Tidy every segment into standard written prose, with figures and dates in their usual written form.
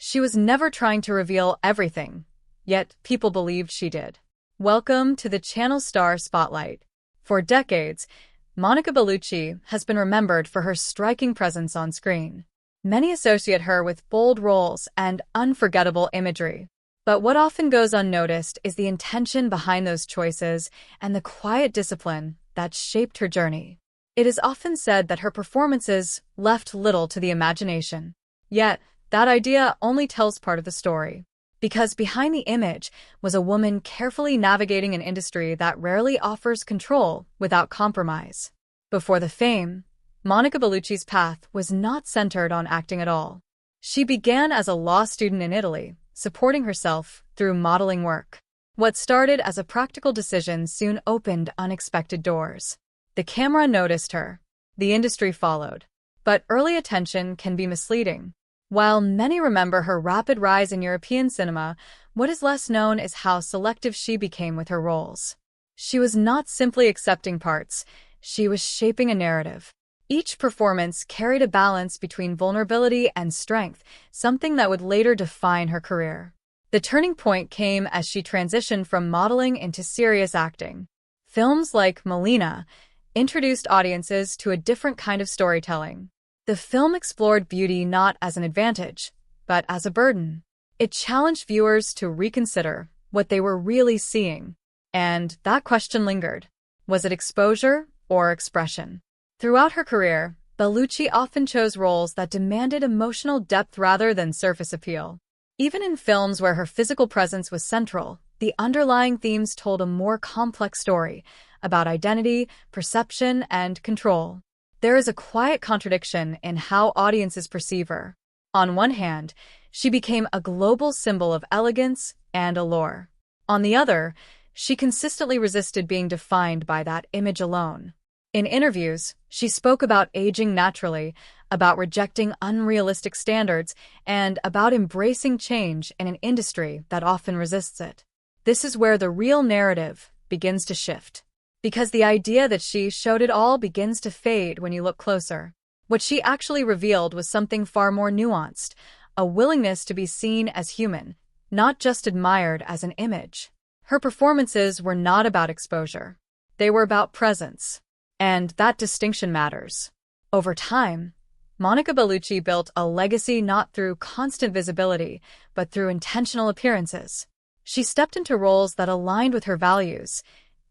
She was never trying to reveal everything, yet people believed she did. Welcome to the Channel Star Spotlight. For decades, Monica Bellucci has been remembered for her striking presence on screen. Many associate her with bold roles and unforgettable imagery. But what often goes unnoticed is the intention behind those choices and the quiet discipline that shaped her journey. It is often said that her performances left little to the imagination. Yet, that idea only tells part of the story. Because behind the image was a woman carefully navigating an industry that rarely offers control without compromise. Before the fame, Monica Bellucci's path was not centered on acting at all. She began as a law student in Italy, supporting herself through modeling work. What started as a practical decision soon opened unexpected doors. The camera noticed her. The industry followed. But early attention can be misleading. While many remember her rapid rise in European cinema, what is less known is how selective she became with her roles. She was not simply accepting parts, she was shaping a narrative. Each performance carried a balance between vulnerability and strength, something that would later define her career. The turning point came as she transitioned from modeling into serious acting. Films like Melina introduced audiences to a different kind of storytelling. The film explored beauty not as an advantage, but as a burden. It challenged viewers to reconsider what they were really seeing. And that question lingered. Was it exposure or expression? Throughout her career, Bellucci often chose roles that demanded emotional depth rather than surface appeal. Even in films where her physical presence was central, the underlying themes told a more complex story about identity, perception, and control. There is a quiet contradiction in how audiences perceive her. On one hand, she became a global symbol of elegance and allure. On the other, she consistently resisted being defined by that image alone. In interviews, she spoke about aging naturally, about rejecting unrealistic standards, and about embracing change in an industry that often resists it. This is where the real narrative begins to shift. Because the idea that she showed it all begins to fade when you look closer. What she actually revealed was something far more nuanced, a willingness to be seen as human, not just admired as an image. Her performances were not about exposure. They were about presence. And that distinction matters. Over time, Monica Bellucci built a legacy not through constant visibility, but through intentional appearances. She stepped into roles that aligned with her values,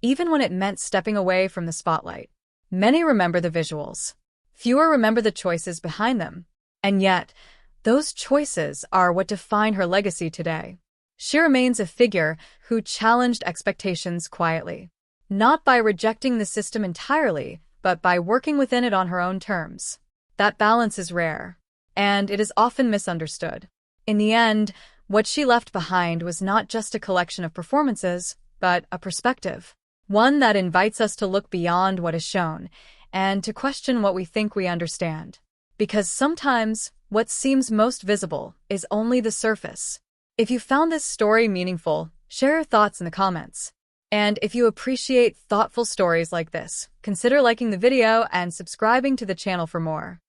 even when it meant stepping away from the spotlight. Many remember the visuals. Fewer remember the choices behind them. And yet, those choices are what define her legacy today. She remains a figure who challenged expectations quietly. Not by rejecting the system entirely, but by working within it on her own terms. That balance is rare, and it is often misunderstood. In the end, what she left behind was not just a collection of performances, but a perspective. One that invites us to look beyond what is shown, and to question what we think we understand. Because sometimes, what seems most visible is only the surface. If you found this story meaningful, share your thoughts in the comments. And if you appreciate thoughtful stories like this, consider liking the video and subscribing to the channel for more.